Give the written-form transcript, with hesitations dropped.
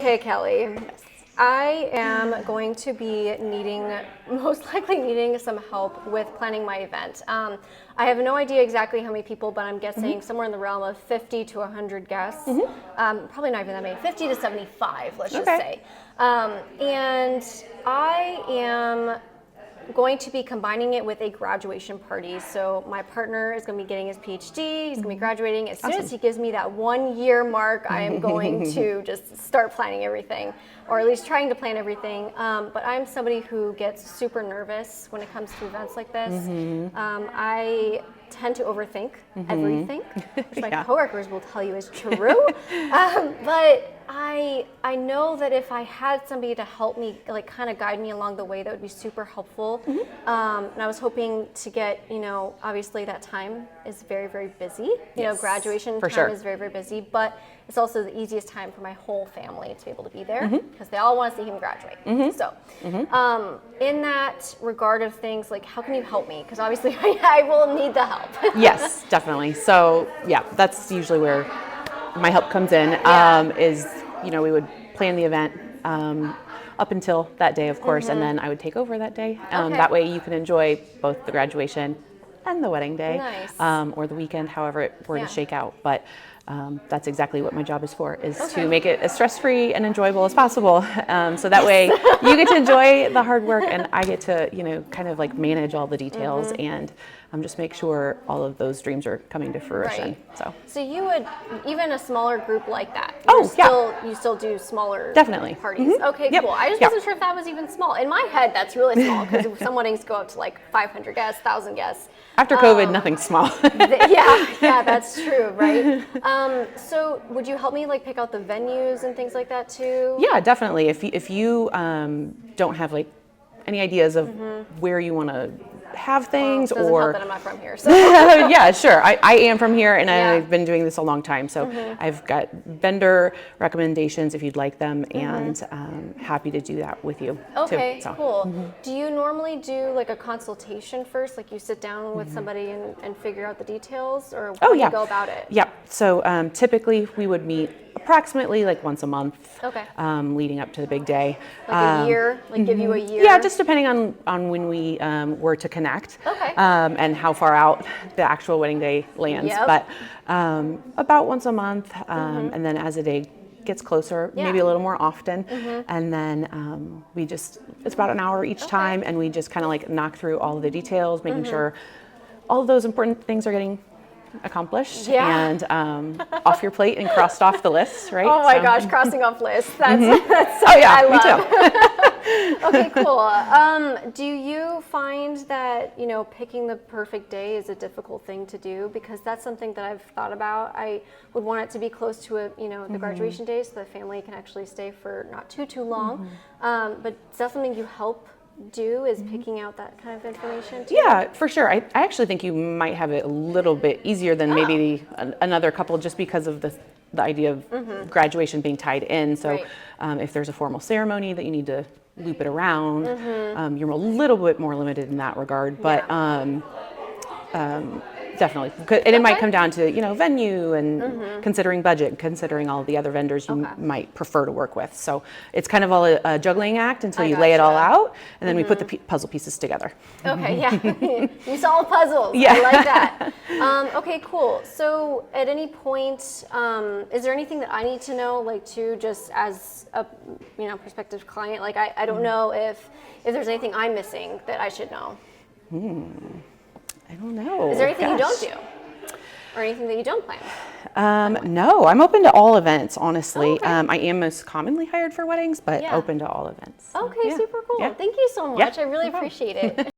Okay, Kelly. I am going to be most likely needing some help with planning my event. I have no idea exactly how many people, but I'm guessing somewhere in the realm of 50 to 100 guests. Probably not even that many, 50 to 75, let's just say. And I am going to be combining it with a graduation party. So my partner is going to be getting his PhD. He's going to be graduating. As soon as he gives me that 1 year mark, I am going to just start planning everything, or at least trying to plan everything. But I'm somebody who gets super nervous when it comes to events like this. I tend to overthink everything, which my coworkers will tell you is true. But I know that if I had somebody to help me, like kind of guide me along the way, that would be super helpful. And I was hoping to get, obviously that time is very, very busy. Graduation time is very, very busy, but it's also the easiest time for my whole family to be able to be there because they all want to see him graduate. So in that regard of things, like how can you help me? Because obviously I will need the help. Yes, definitely. So yeah, that's usually where my help comes in. Is we would plan the event up until that day, of course, and then I would take over that day. That way you can enjoy both the graduation and the wedding day, or the weekend, however it were to shake out. But that's exactly what my job is for, is to make it as stress-free and enjoyable as possible. So that way you get to enjoy the hard work and I get to, kind of like manage all the details and just make sure all of those dreams are coming to fruition. So you would, even a smaller group like that, you still do smaller parties. Okay, cool. I just wasn't sure if that was even small. In my head, that's really small because some weddings go up to like 500 guests, 1,000 guests. After COVID, nothing's small. Yeah, that's true, right? So would you help me like pick out the venues and things like that too? Yeah, definitely. If you don't have like any ideas of where you want to have things, doesn't help that I'm not from here. So. Yeah, sure. I am from here, and I've been doing this a long time. So I've got vendor recommendations if you'd like them, and happy to do that with you. Okay, too. Cool. Do you normally do like a consultation first? Like you sit down with somebody and figure out the details, or how do you go about it? Yeah. So typically we would meet approximately like once a month, leading up to the big day. Like a year, like give you a year? Yeah, just depending on when we were to connect, and how far out the actual wedding day lands. But about once a month, and then as the day gets closer, maybe a little more often, and then it's about an hour each time, and we just kind of like knock through all of the details, making sure all of those important things are getting accomplished and off your plate and crossed off the list, right? Oh my gosh, crossing off lists. That's something I love. Me too. Okay, cool. Do you find that, picking the perfect day is a difficult thing to do? Because that's something that I've thought about. I would want it to be close to the graduation day so the family can actually stay for not too long. But is that something you help do, is picking out that kind of information too? Yeah, for sure. I actually think you might have it a little bit easier than maybe another couple, just because of the idea of graduation being tied in. So if there's a formal ceremony that you need to loop it around, you're a little bit more limited in that regard. But definitely. And it might come down to, venue and considering budget, considering all the other vendors you might prefer to work with. So it's kind of all a juggling act until you lay it all out, and then we put the puzzle pieces together. Okay, yeah. You solve puzzles. Yeah. I like that. Okay, cool. So at any point, is there anything that I need to know, like just as a prospective client? Like I don't know if there's anything I'm missing that I should know. I don't know. Is there anything you don't do? Or anything that you don't plan? No, I'm open to all events, honestly. I am most commonly hired for weddings, but open to all events. Okay, super cool. Thank you so much. I really appreciate it.